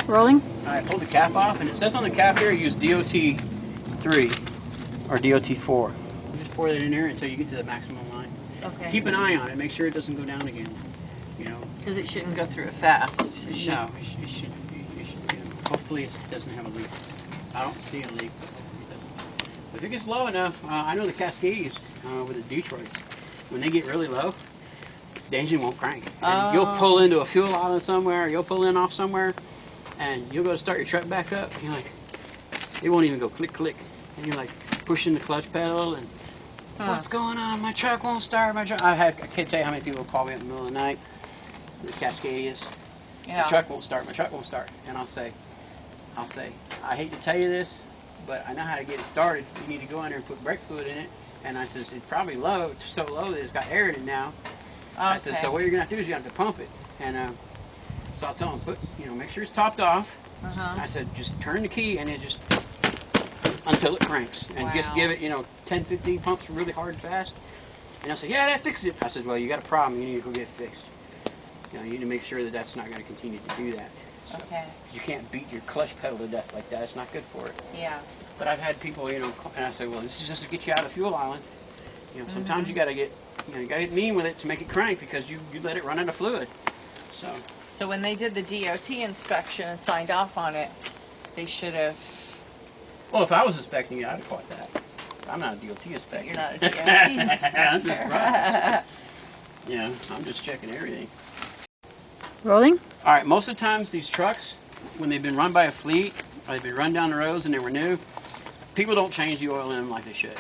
Rolling. I pulled the cap off, and it says on the cap here, use DOT 3 or DOT 4. Just pour that in there until you get to the maximum line. Okay. Keep an eye on it. Make sure it doesn't go down again. You know. Because it shouldn't go through it fast. No, it should. Hopefully it doesn't have a leak. I don't see a leak, but hopefully it doesn't. But if it gets low enough, I know the Cascades with the Detroits, when they get really low, the engine won't crank. And you'll pull into a fuel island somewhere, or you'll pull in off somewhere, and you'll go to start your truck back up, and you're like, it won't even go click, click. And you're like pushing the clutch pedal, and what's going on? My truck won't start. I can't tell you how many people call me up in the middle of the night. The Cascades. Yeah. My truck won't start. My truck won't start. And I'll say, I hate to tell you this, but I know how to get it started. You need to go in there and put brake fluid in it. And I says, it's probably low, so low that it's got air in it now. Okay. I said, so what you're gonna have to do is you have to pump it. And so I'll tell them, make sure it's topped off. I said, just turn the key and it just until it cranks, and just give it 10, 15 pumps really hard and fast. And I said, yeah, that fixes it. I said, well, you got a problem. You need to go get it fixed. You need to make sure that that's not going to continue to do that. So, okay. You can't beat your clutch pedal to death like that. It's not good for it. Yeah. But I've had people, and I say, well, this is just to get you out of the fuel island. Sometimes you got to get, you got to get mean with it to make it crank because you let it run out of fluid. So when they did the DOT inspection and signed off on it, they should have. Well, if I was inspecting it, I'd have caught that. I'm not a DOT inspector. You're not a DOT inspector. I'm just checking everything. Rolling. All right, most of the times these trucks, when they've been run by a fleet, or they've been run down the roads and they were new, people don't change the oil in them like they should.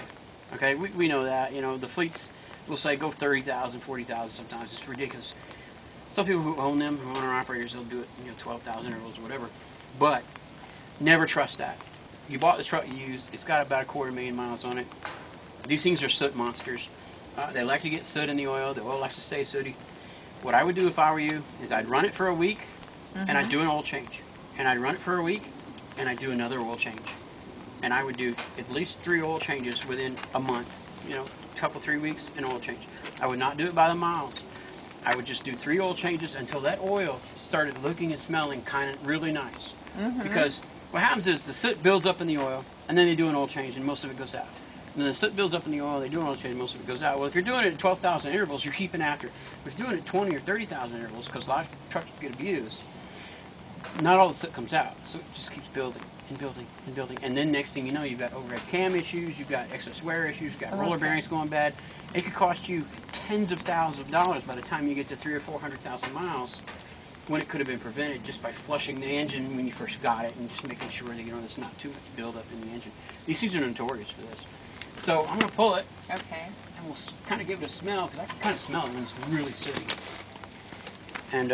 Okay, we know that. The fleets will say go 30,000, 40,000 sometimes. It's ridiculous. Some people who own them, who own our operators, they'll do it 12,000 intervals or whatever. But never trust that. You bought the truck used, it's got about 250,000 miles on it. These things are soot monsters. They like to get soot in the oil likes to stay sooty. What I would do if I were you is I'd run it for a week and I'd do an oil change. And I'd run it for a week and I'd do another oil change. And I would do at least 3 oil changes within a month. A couple, 3 weeks, an oil change. I would not do it by the miles. I would just do 3 oil changes until that oil started looking and smelling kind of really nice. Because what happens is the soot builds up in the oil, and then they do an oil change, and most of it goes out. And then the soot builds up in the oil, they do an oil change, and most of it goes out. Well, if you're doing it at 12,000 intervals, you're keeping after it. If you're doing it at 20 or 30,000 intervals, because a lot of trucks get abused, not all the soot comes out. So it just keeps building and building and building. And then next thing you know, you've got overhead cam issues, you've got excess wear issues, you've got roller bearings going bad. It could cost you tens of thousands of dollars by the time you get to 300,000 or 400,000 miles, when it could have been prevented just by flushing the engine when you first got it and just making sure that there's not too much buildup in the engine. These things are notorious for this. So I'm going to pull it. Okay. And we'll kind of give it a smell, because I can kind of smell it when it's really sooty. And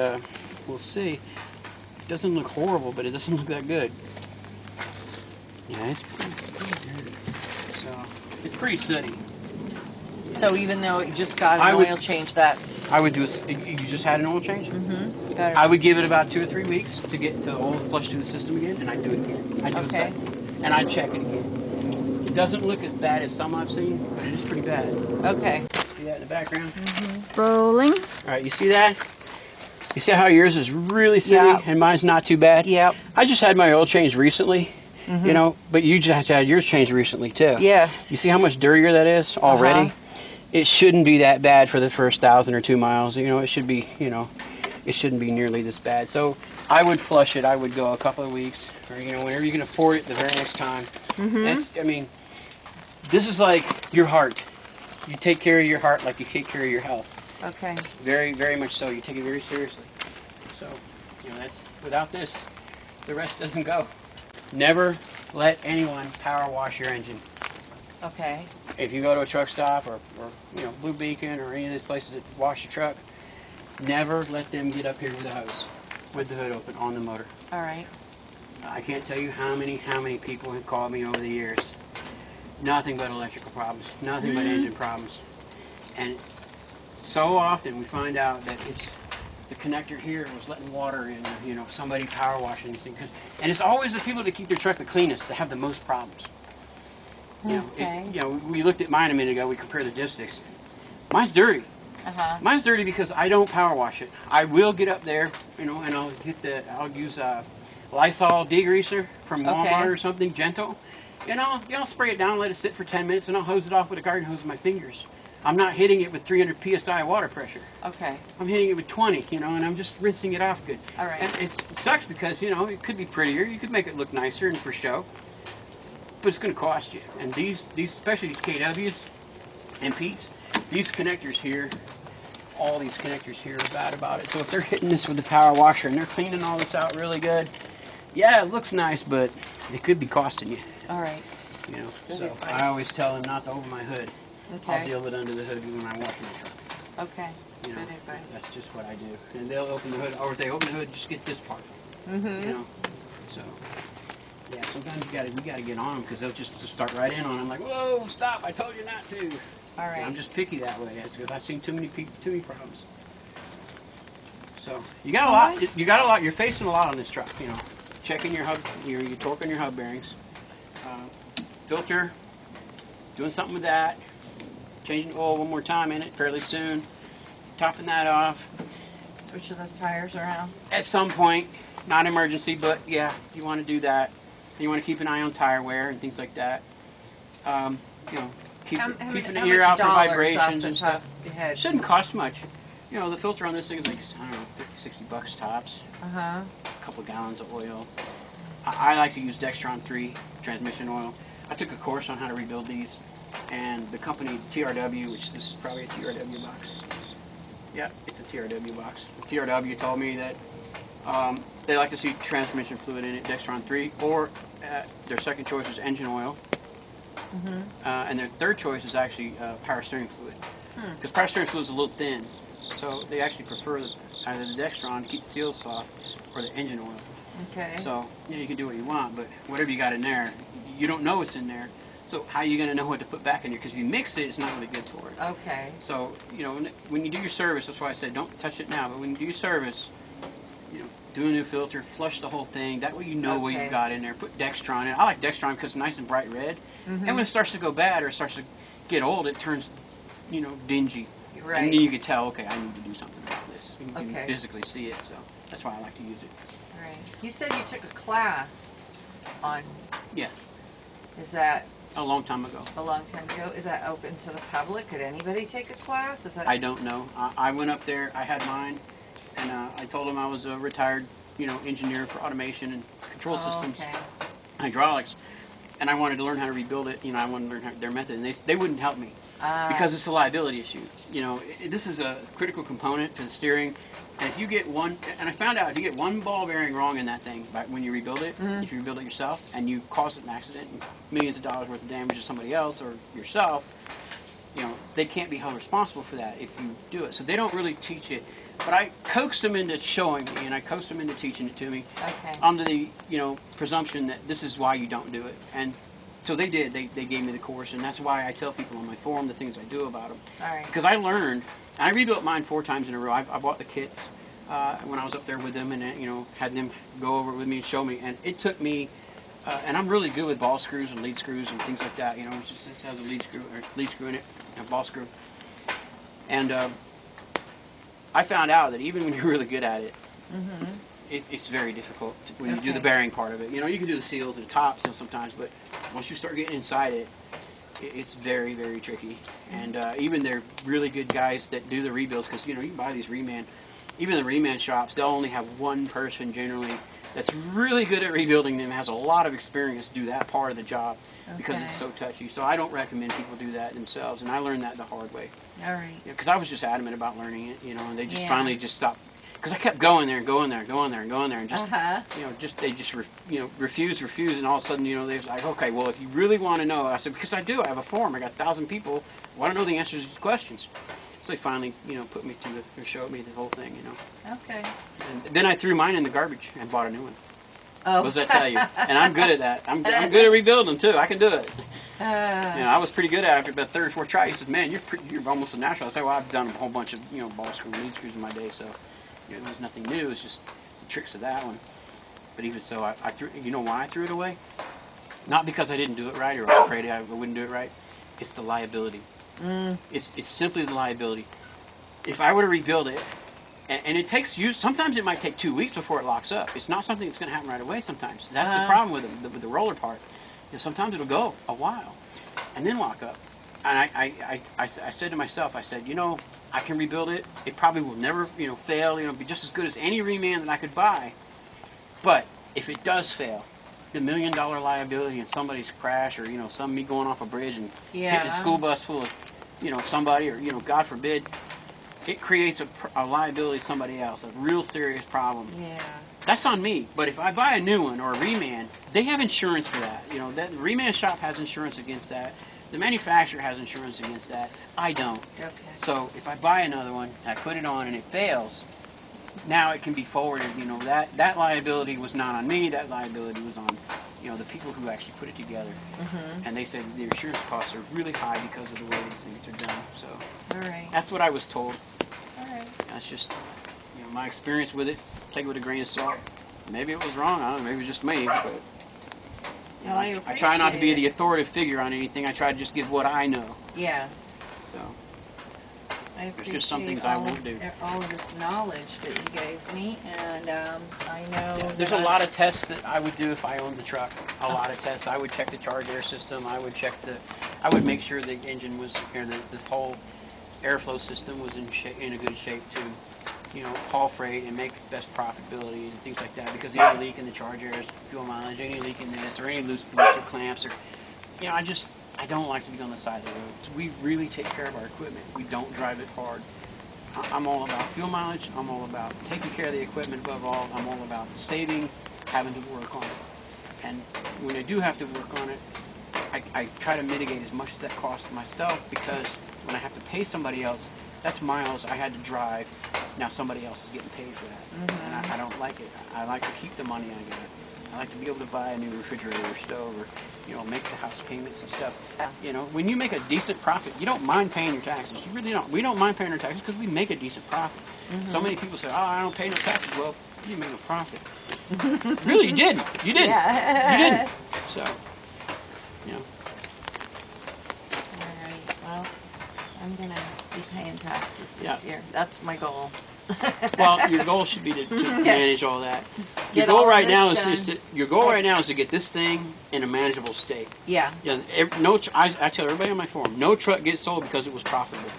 we'll see. It doesn't look horrible, but it doesn't look that good. Yeah, it's pretty good. So it's pretty sooty. So even though it just got an oil change, that's... I would do you just had an oil change? I would give it about 2 or 3 weeks to get the oil flushed through the system again, and I'd do it again. I'd do a second, and I'd check it again. It doesn't look as bad as some I've seen, but it is pretty bad. Okay. See that in the background? Rolling. All right, you see that? You see how yours is really sooty and mine's not too bad? Yep. I just had my oil changed recently, but you just had yours changed recently too. Yes. You see how much dirtier that is already? It shouldn't be that bad for the first 1,000 or 2 miles. It should be, it shouldn't be nearly this bad. So I would flush it. I would go a couple of weeks, or whenever you can afford it, the very next time. This is like your heart. You take care of your heart like you take care of your health. Okay. Very, very much so. You take it very seriously. So, without this, the rest doesn't go. Never let anyone power wash your engine. Okay. If you go to a truck stop or Blue Beacon or any of these places that wash your truck, never let them get up here with a hose, with the hood open on the motor. All right. I can't tell you how many people have called me over the years. Nothing but electrical problems, nothing but engine problems. And so often we find out that it's the connector here was letting water in, somebody power washing these things. And it's always the people that keep their truck the cleanest that have the most problems. We looked at mine a minute ago. We compared the dipsticks. Mine's dirty. Mine's dirty because I don't power wash it. I will get up there, and I'll use Lysol degreaser from Walmart Okay. or something, gentle. Spray it down, let it sit for 10 minutes, and I'll hose it off with a garden hose with my fingers. I'm not hitting it with 300 psi water pressure. Okay. I'm hitting it with 20, and I'm just rinsing it off good. All right. And it sucks because, it could be prettier. You could make it look nicer and for show, but it's going to cost you. And these, especially these KWs and Pete's, these connectors here, all these connectors here are bad about it. So if they're hitting this with the power washer and they're cleaning all this out really good, yeah, it looks nice, but it could be costing you. All right. Good So advice. I always tell them not to open my hood. Okay. I'll deal with it under the hood when I wash my truck. Okay. You know, Good advice. that's just what I do. And they'll open the hood, or if they open the hood, just get this part. So yeah, sometimes we gotta get on them because they'll just start right in on them. Like, whoa, stop! I told you not to. All right. I'm just picky that way. That's because I've seen too many problems. So you got a lot. Alright. You got a lot. You're facing a lot on this truck. Checking your hub, your torque on your hub bearings, filter, doing something with that, changing oil one more time in it fairly soon, topping that off. Switching those tires around. At some point, not emergency, but yeah, you want to do that. You want to keep an eye on tire wear and things like that. Keeping an ear out for vibrations and stuff. Shouldn't cost much. The filter on this thing is like, I don't know, 50, 60 bucks tops. Uh-huh. A couple of gallons of oil. I like to use Dextron 3 transmission oil. I took a course on how to rebuild these, and the company TRW, which this is probably a TRW box. Yeah, it's a TRW box. TRW told me that they like to see transmission fluid in it, Dextron 3, or their second choice is engine oil. And their third choice is actually power steering fluid. Because power steering fluid is a little thin, so they actually prefer either the Dextron to keep the seals soft or the engine oil. Okay. So you can do what you want, but whatever you got in there, you don't know what's in there. So how are you going to know what to put back in there? Because if you mix it, it's not really good for it. Okay. So when you do your service, that's why I said don't touch it now. But when you do your service, do a new filter, flush the whole thing. That way you know what you've got in there. Put Dextron in. I like Dextron because it's nice and bright red. And when it starts to go bad or it starts to get old, it turns, dingy. Right. And then you can tell, okay, I need to do something about this. You can Okay. physically see it. So that's why I like to use it. Right. You said you took a class on. Yeah. Is that A long time ago. a long time ago? Is that open to the public? Could anybody take a class? Is that? I don't know. I went up there. I had mine, and I told them I was a retired, engineer for automation and control systems, Okay. hydraulics, and I wanted to learn how to rebuild it. I wanted to learn their method, and they wouldn't help me because it's a liability issue. This is a critical component to the steering, and if you get one, and I found out if you get one ball bearing wrong in that thing when you rebuild it, if you rebuild it yourself, and you cause an accident, and millions of dollars worth of damage to somebody else or yourself, they can't be held responsible for that if you do it. So they don't really teach it. But I coaxed them into showing me, and I coaxed them into teaching it to me, Okay. under the presumption that this is why you don't do it. And so they did. They gave me the course, and that's why I tell people on my forum the things I do about them. All right. Because I learned, and I rebuilt mine 4 times in a row. I bought the kits when I was up there with them, and had them go over it with me and show me. And it took me, and I'm really good with ball screws and lead screws and things like that. It just has a lead screw in it, and a ball screw. And I found out that even when you're really good at it, it's very difficult when you do the bearing part of it. You can do the seals and the tops sometimes, but once you start getting inside it, it's very, very tricky. And even they're really good guys that do the rebuilds, because you can buy these reman. Even the reman shops, they'll only have one person generally that's really good at rebuilding them, has a lot of experience do that part of the job because it's so touchy. So I don't recommend people do that themselves, and I learned that the hard way. All right. Because I was just adamant about learning it, and they just finally just stopped. Because I kept going there and going there and going there and going there, and just they just refused, and all of a sudden they was like, okay, well, if you really want to know, I said, because I do, I have a forum, I got 1,000 people, I want to know the answers to these questions. So they finally put me through or showed me the whole thing, Okay. And then I threw mine in the garbage and bought a new one. Oh. What does that tell you? And I'm good at that. I'm good at rebuilding too. I can do it. I was pretty good at it after about 3 or 4 tries. He said, "Man, you're almost a natural." I said, "Well, I've done a whole bunch of ball screw and lead screws in my day, so it was nothing new. It was just the tricks of that one." But even so, I threw. You know why I threw it away? Not because I didn't do it right or I was afraid I wouldn't do it right. It's the liability. It's simply the liability. If I were to rebuild it And it takes you. Sometimes it might take 2 weeks before it locks up. It's not something that's going to happen right away. Sometimes that's the problem with the roller part. Is sometimes it'll go a while, and then lock up. And I said to myself, I said, you know, I can rebuild it. It probably will never, you know, fail. You know, be just as good as any reman that I could buy. But if it does fail, the $1 million liability in somebody's crash, or you know, me going off a bridge and hitting a school bus full of, you know, somebody, or you know, God forbid, it creates a liability to somebody else, a real serious problem. Yeah. That's on me. But if I buy a new one or a reman, they have insurance for that. You know, that reman shop has insurance against that. The manufacturer has insurance against that. I don't. Okay. So if I buy another one, I put it on and it fails, now it can be forwarded. You know, that liability was not on me. That liability was on, you know, the people who actually put it together. Mm-hmm. And they said the insurance costs are really high because of the way these things are done. So all right. that's what I was told. All right. That's just, you know, my experience with it. Take it with a grain of salt. Maybe it was wrong. I don't know. Maybe it was just me. But you know, I try not to be the authoritative figure on anything. I try to just give what I know. Yeah. So I there's just some things appreciate I won't do. all of this knowledge that you gave me, and I know There's a lot of tests that I would do if I owned the truck. A lot of tests. I would check the charge air system. I would make sure the engine was, or this whole airflow system was in a good shape to, you know, haul freight and make its best profitability and things like that. Because any leak in the charge air is fuel mileage, any leak in this, or any loose bolts or clamps, or, you know, I don't like to be on the side of the road. We really take care of our equipment. We don't drive it hard. I'm all about fuel mileage. I'm all about taking care of the equipment above all. I'm all about saving, having to work on it. And when I do have to work on it, I try to mitigate as much as that costs myself, because when I have to pay somebody else, that's miles I had to drive. Now somebody else is getting paid for that. Mm-hmm. And I don't like it. I like to keep the money I get. I like to be able to buy a new refrigerator or stove, or, you know, make the house payments and stuff. Yeah. You know, when you make a decent profit, you don't mind paying your taxes. You really don't. We don't mind paying our taxes because we make a decent profit. Mm-hmm. So many people say, oh, I don't pay no taxes. Well, you made no profit. Really, you didn't. You didn't. Yeah. You didn't. So, you know. All right. Well, I'm going to be paying taxes this year. That's my goal. Well, your goal should be to manage all that. Your Get goal all right this now done. is to get this thing in a manageable state. Yeah. Yeah. I tell everybody on my forum, no truck gets sold because it was profitable.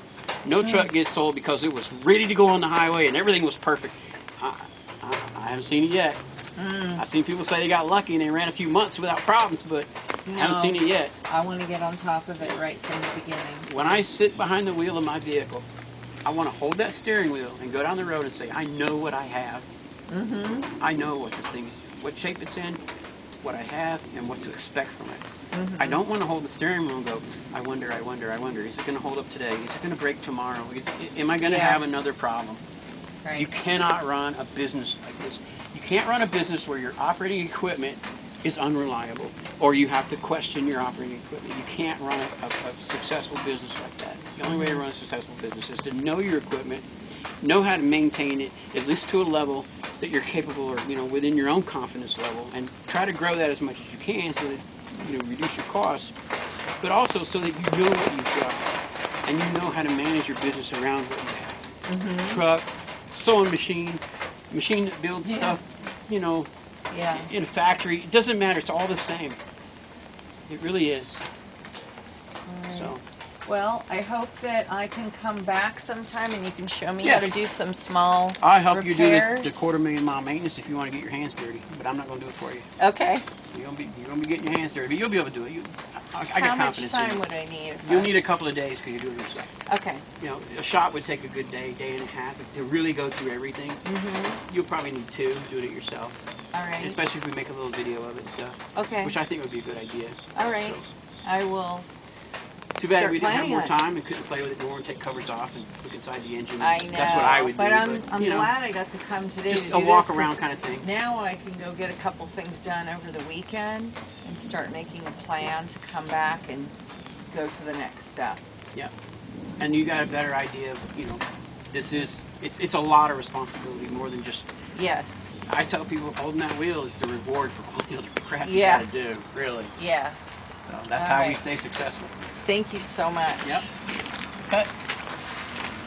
No truck gets sold because it was ready to go on the highway and everything was perfect. I haven't seen it yet. I've seen people say they got lucky and they ran a few months without problems, but I haven't seen it yet. I want to get on top of it right from the beginning. When I sit behind the wheel of my vehicle, I want to hold that steering wheel and go down the road and say, I know what I have. Mm-hmm. I know what this thing is, what shape it's in, what I have, and what to expect from it. Mm-hmm. I don't want to hold the steering wheel and go, I wonder. Is it going to hold up today? Is it going to break tomorrow? Am I going to have another problem? Right. You cannot run a business like this. You can't run a business where your operating equipment is unreliable, or you have to question your operating equipment. You can't run a successful business like that. The only way to run a successful business is to know your equipment, know how to maintain it, at least to a level that you're capable, or, you know, within your own confidence level, and try to grow that as much as you can so that, you know, reduce your costs, but also so that you know what you've got, and you know how to manage your business around what you have. Mm-hmm. Truck, sewing machine that builds stuff, you know, in a factory. It doesn't matter. It's all the same. It really is. Right. So. Well, I hope that I can come back sometime and you can show me how to do some small I'll help repairs. you do the $250,000 maintenance if you want to get your hands dirty, but I'm not going to do it for you. Okay. You're gonna be getting your hands dirty, but you'll be able to do it. I got confidence in you. How much time would I need? You'll need a couple of days because you're doing it yourself. Okay. You know, a shop would take a good day and a half to really go through everything. Mm-hmm. You'll probably need 2 doing it yourself. All right. And especially if we make a little video of it and stuff. Okay. Which I think would be a good idea. All right. So. I will. Too bad we didn't have more time and couldn't play with it more and take covers off and look inside the engine. I know. That's what I would do. But I'm glad I got to come today just to do a walk around kind of thing. Now I can go get a couple things done over the weekend and start making a plan to come back and go to the next step. Yeah. And you got a better idea of, you know, it's a lot of responsibility more than just. Yes. I tell people holding that wheel is the reward for all the other crap you gotta do, really. Yeah. So that's how we stay successful. Thank you so much. Yep. Cut.